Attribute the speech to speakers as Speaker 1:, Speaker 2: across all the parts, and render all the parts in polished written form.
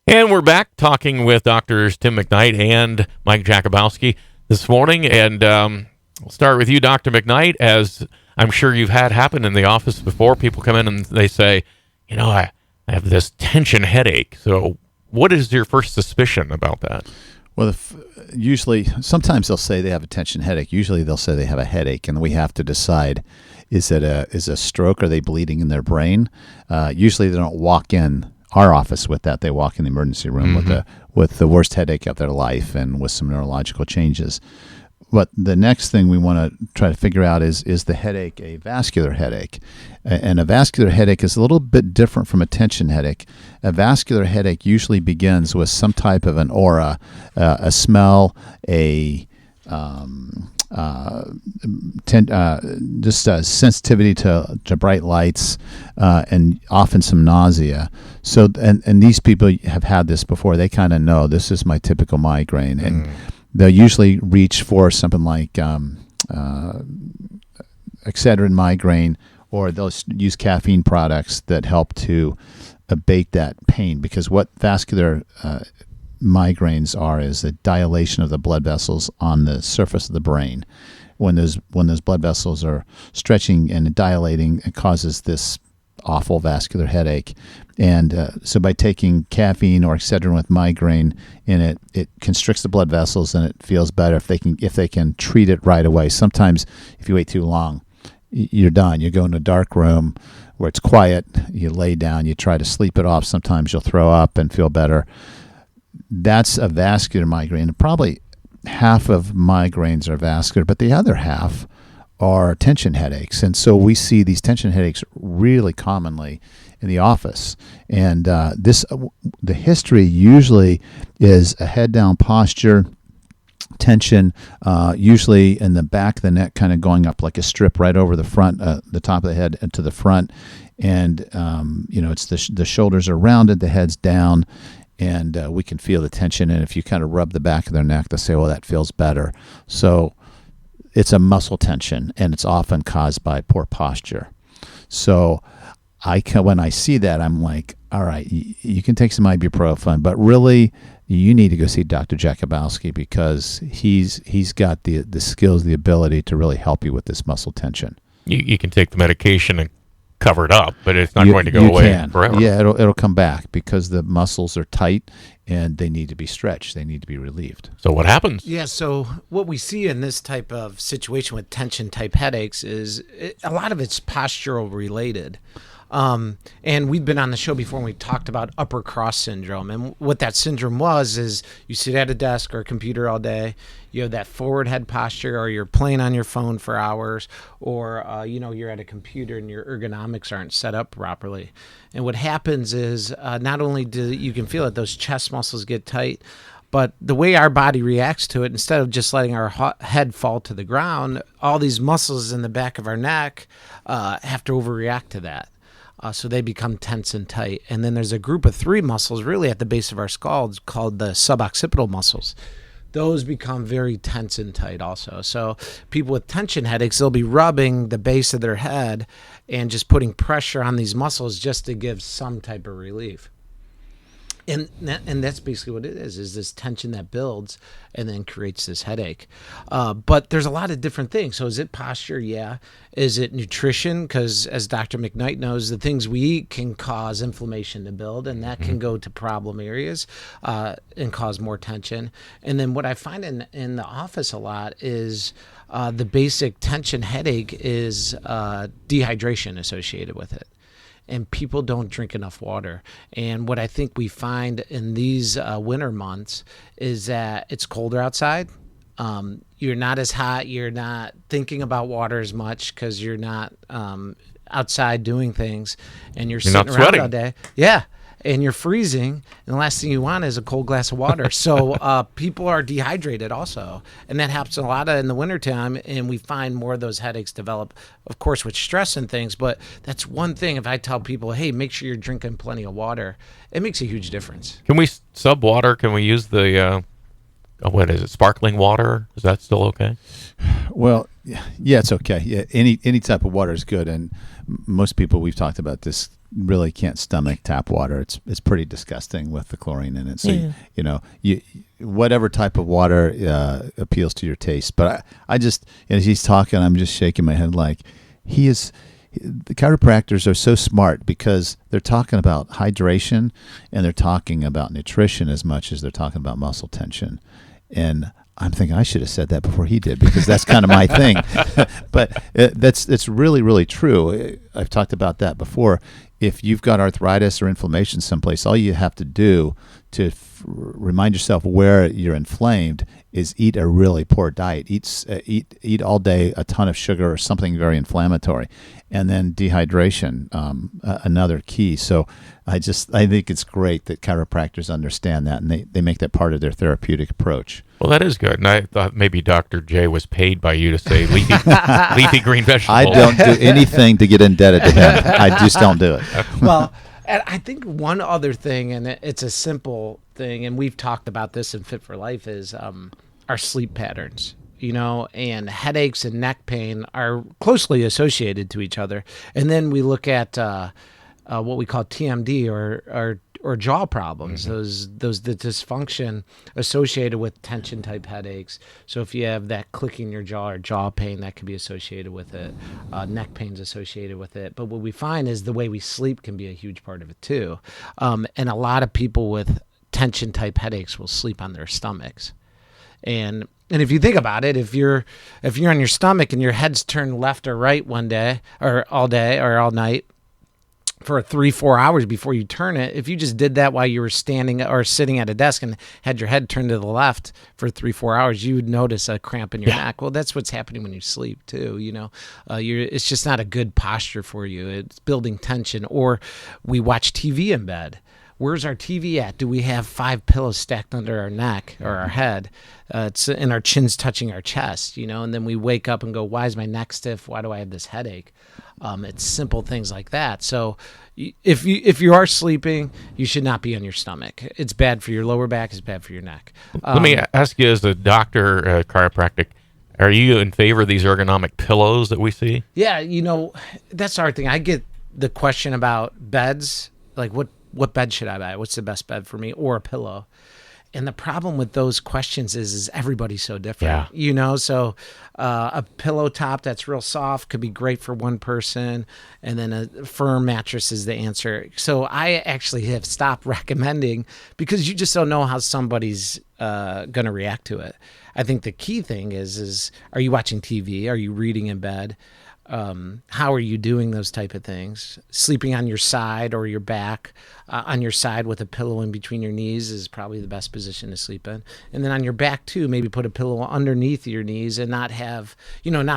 Speaker 1: And we're back talking with Doctors Tim McKnight and Mike Jakubowski this morning. And we'll start with you, Dr. McKnight, as I'm sure you've had happen in the office before. People come in and they say, I have this tension headache. So what is your first suspicion about that?
Speaker 2: Well, usually, sometimes they'll say they have a tension headache. Usually they'll say they have a headache, and we have to decide, is a stroke? Are they bleeding in their brain? Usually they don't walk in our office with that. They walk in the emergency room with the worst headache of their life and with some neurological changes. But the next thing we want to try to figure out is the headache a vascular headache? And a vascular headache is a little bit different from a tension headache. A vascular headache usually begins with some type of an aura, a smell, sensitivity to bright lights, and often some nausea. So, and these people have had this before. They kind of know this is my typical migraine, and they'll usually reach for something like Excedrin migraine, or they'll use caffeine products that help to abate that pain. Because what vascular migraines are is a dilation of the blood vessels on the surface of the brain. When those blood vessels are stretching and dilating, it causes this awful vascular headache. And so by taking caffeine or Excedrin with migraine in it, it constricts the blood vessels and it feels better if they can treat it right away. Sometimes if you wait too long, you're done. You go in a dark room where it's quiet, you lay down, you try to sleep it off. Sometimes you'll throw up and feel better. That's a vascular migraine. Probably half of migraines are vascular, but the other half are tension headaches. And so we see these tension headaches really commonly in the office. And the history usually is a head down posture, tension, usually in the back of the neck, kind of going up like a strip right over the front, the top of the head to the front. And, it's the shoulders are rounded, the head's down, and we can feel the tension. And if you kind of rub the back of their neck, they'll say, well, that feels better. So it's a muscle tension, and it's often caused by poor posture. So when I see that, I'm like, all right, you can take some ibuprofen, but really you need to go see Dr. Jakubowski, because he's got the skills, the ability to really help you with this muscle tension.
Speaker 1: You can take the medication and cover it up, but it's not going to go away forever.
Speaker 2: Yeah, it'll come back because the muscles are tight and they need to be stretched. They need to be relieved.
Speaker 1: So what happens?
Speaker 3: Yeah, so what we see in this type of situation with tension-type headaches is a lot of it's postural related. And we've been on the show before and we talked about upper cross syndrome. And what that syndrome is you sit at a desk or a computer all day, you have that forward head posture, or you're playing on your phone for hours, or, you're at a computer and your ergonomics aren't set up properly. And what happens is not only do you can feel it, those chest muscles get tight, but the way our body reacts to it, instead of just letting our head fall to the ground, all these muscles in the back of our neck have to overreact to that. So they become tense and tight. And then there's a group of 3 muscles really at the base of our skull called the suboccipital muscles. Those become very tense and tight also. So people with tension headaches, they'll be rubbing the base of their head and just putting pressure on these muscles just to give some type of relief. And that's basically what it is this tension that builds and then creates this headache. But there's a lot of different things. So is it posture? Yeah. Is it nutrition? Because as Dr. McKnight knows, the things we eat can cause inflammation to build, and that can go to problem areas and cause more tension. And then what I find in the office a lot is the basic tension headache is dehydration associated with it. And people don't drink enough water. And what I think we find in these winter months is that it's colder outside. You're not as hot. You're not thinking about water as much because you're not outside doing things, and you're sitting around
Speaker 1: sweating
Speaker 3: all day. Yeah. And you're freezing, and the last thing you want is a cold glass of water. So people are dehydrated also, and that happens a lot in the wintertime, and we find more of those headaches develop, of course, with stress and things. But that's one thing. If I tell people, hey, make sure you're drinking plenty of water, it makes a huge difference.
Speaker 1: Can we sub water? Can we use the, sparkling water? Is that still okay?
Speaker 2: Well, yeah, it's okay. Yeah, any type of water is good, and most people, we've talked about this really can't stomach tap water. It's pretty disgusting with the chlorine in it. So you whatever type of water appeals to your taste. But I just, as he's talking, I'm just shaking my head like the chiropractors are so smart because they're talking about hydration and they're talking about nutrition as much as they're talking about muscle tension. And I'm thinking I should have said that before he did because that's kind of my thing. But it's really, really true. I've talked about that before. If you've got arthritis or inflammation someplace, all you have to do to remind yourself where you're inflamed is eat a really poor diet. Eat all day a ton of sugar or something very inflammatory, and then dehydration, another key. So I think it's great that chiropractors understand that, and they make that part of their therapeutic approach.
Speaker 1: Well, that is good. And I thought maybe Dr. J was paid by you to say leafy green vegetables.
Speaker 2: I don't do anything to get indebted to him. I just don't do it.
Speaker 3: Well, and I think one other thing, and it's a simple thing, and we've talked about this in Fit for Life, is our sleep patterns. And headaches and neck pain are closely associated to each other. And then we look at what we call TMD or jaw problems, the dysfunction associated with tension type headaches. So if you have that click in your jaw or jaw pain, that could be associated with it. Neck pain's associated with it. But what we find is the way we sleep can be a huge part of it too. And a lot of people with tension type headaches will sleep on their stomachs. And if you think about it, if you're on your stomach and your head's turned left or right one day or all night for 3-4 hours before you turn it, if you just did that while you were standing or sitting at a desk and had your head turned to the left for 3-4 hours, you would notice a cramp in your neck. Well, that's what's happening when you sleep too. It's just not a good posture for you. It's building tension. Or we watch TV in bed. Where's our TV at? Do we have 5 pillows stacked under our neck or our head? And our chin's touching our chest, and then we wake up and go, why is my neck stiff? Why do I have this headache? It's simple things like that. So if you are sleeping, you should not be on your stomach. It's bad for your lower back. It's bad for your neck.
Speaker 1: Let me ask you, as a doctor, chiropractic, are you in favor of these ergonomic pillows that we see?
Speaker 3: Yeah, that's our thing. I get the question about beds, like what bed should I buy? What's the best bed for me? Or a pillow? And the problem with those questions is everybody's so different.
Speaker 1: Yeah.
Speaker 3: So a pillow top that's real soft could be great for one person, and then a firm mattress is the answer. So I actually have stopped recommending because you just don't know how somebody's going to react to it. I think the key thing is are you watching TV? Are you reading in bed? How are you doing those type of things? Sleeping on your side or your back, on your side with a pillow in between your knees is probably the best position to sleep in. And then on your back too, maybe put a pillow underneath your knees and not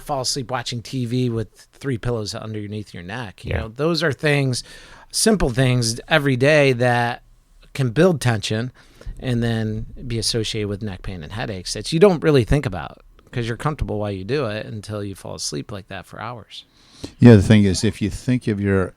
Speaker 3: fall asleep watching TV with 3 pillows underneath your neck. Those are things, simple things every day that can build tension and then be associated with neck pain and headaches that you don't really think about, because you're comfortable while you do it until you fall asleep like that for hours.
Speaker 2: The thing is, if you think of your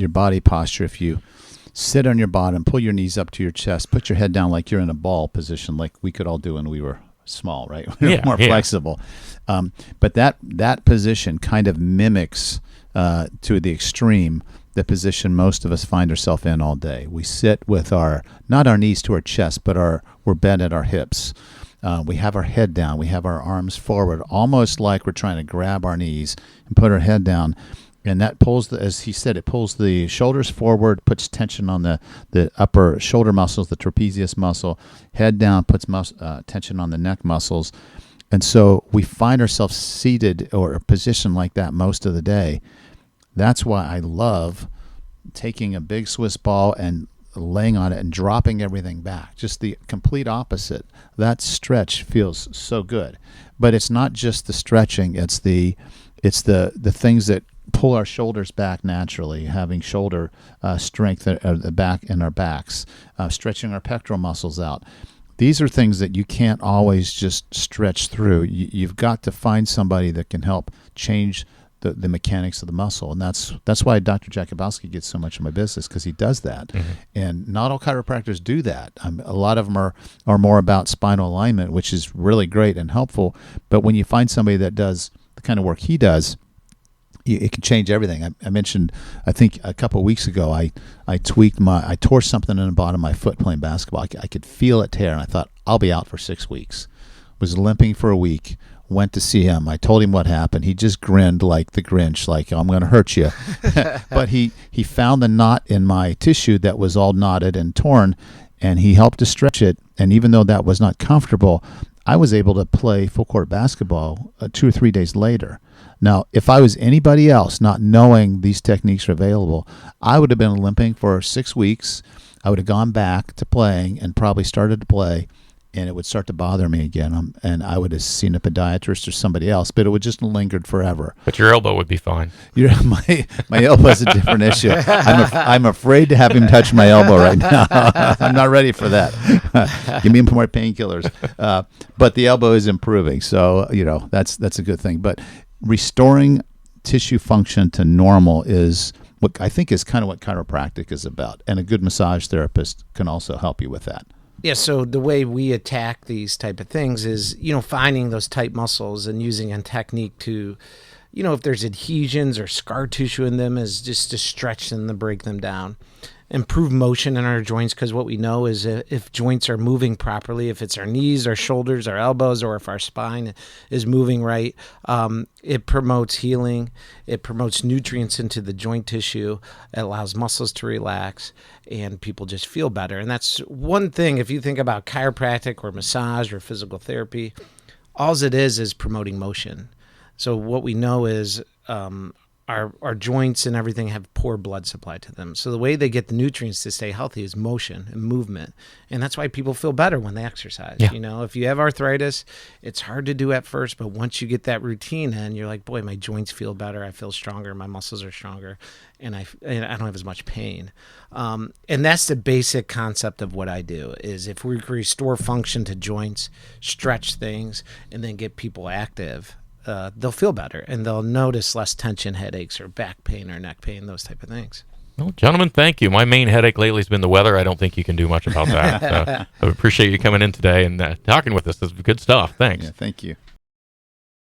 Speaker 2: body posture, if you sit on your bottom, pull your knees up to your chest, put your head down like you're in a ball position, like we could all do when we were small, right? We were more flexible. But that position kind of mimics to the extreme the position most of us find ourselves in all day. We sit with not our knees to our chest, but we're bent at our hips. We have our head down. We have our arms forward, almost like we're trying to grab our knees and put our head down. And that pulls, as he said, it pulls the shoulders forward, puts tension on the upper shoulder muscles, the trapezius muscle. Head down, puts tension on the neck muscles. And so we find ourselves seated or positioned like that most of the day. That's why I love taking a big Swiss ball and laying on it and dropping everything back. Just the complete opposite. That stretch feels so good. But it's not just the stretching, it's the things that pull our shoulders back naturally, having shoulder strength at the back in our backs, stretching our pectoral muscles out. These are things that you can't always just stretch through. You've got to find somebody that can help change the mechanics of the muscle. And that's why Dr. Jakubowski gets so much of my business, because he does that. Mm-hmm. And not all chiropractors do that. A lot of them are more about spinal alignment, which is really great and helpful. But when you find somebody that does the kind of work he does, it can change everything. I mentioned, I think a couple of weeks ago, I tore something in the bottom of my foot playing basketball. I could feel it tear, and I thought, I'll be out for 6 weeks. Was limping for a week. Went to see him. I told him what happened. He just grinned like the Grinch, like, I'm going to hurt you. But he found the knot in my tissue that was all knotted and torn, and he helped to stretch it. And even though that was not comfortable, I was able to play full court basketball 2 or 3 days later. Now, if I was anybody else, not knowing these techniques are available, I would have been limping for 6 weeks. I would have gone back to playing and probably started to play, and it would start to bother me again. And I would have seen a podiatrist or somebody else, but it would just lingered forever.
Speaker 1: But your elbow would be fine.
Speaker 2: My elbow is a different issue. I'm afraid to have him touch my elbow right now. I'm not ready for that. Give me more painkillers. But the elbow is improving, so that's a good thing. But restoring tissue function to normal is what I think is kind of what chiropractic is about, and a good massage therapist can also help you with that.
Speaker 3: Yeah, so the way we attack these type of things is, finding those tight muscles and using a technique to, if there's adhesions or scar tissue in them, is just to stretch them and break them down. Improve motion in our joints, because what we know is if joints are moving properly, if it's our knees, our shoulders, our elbows, or if our spine is moving right, it promotes healing. It promotes nutrients into the joint tissue. It allows muscles to relax, and people just feel better. And that's one thing, if you think about chiropractic or massage or physical therapy, all it is promoting motion. So what we know is our joints and everything have poor blood supply to them. So the way they get the nutrients to stay healthy is motion and movement. And that's why people feel better when they exercise.
Speaker 1: Yeah.
Speaker 3: If you have arthritis, it's hard to do at first, but once you get that routine in, you're like, boy, my joints feel better. I feel stronger. My muscles are stronger, and I don't have as much pain. And that's the basic concept of what I do, is if we restore function to joints, stretch things, and then get people active, they'll feel better, and they'll notice less tension headaches or back pain or neck pain, those type of things.
Speaker 1: Well, gentlemen, thank you. My main headache lately has been the weather. I don't think you can do much about that. So I appreciate you coming in today and talking with us. This is good stuff. Thanks.
Speaker 2: Yeah, thank you.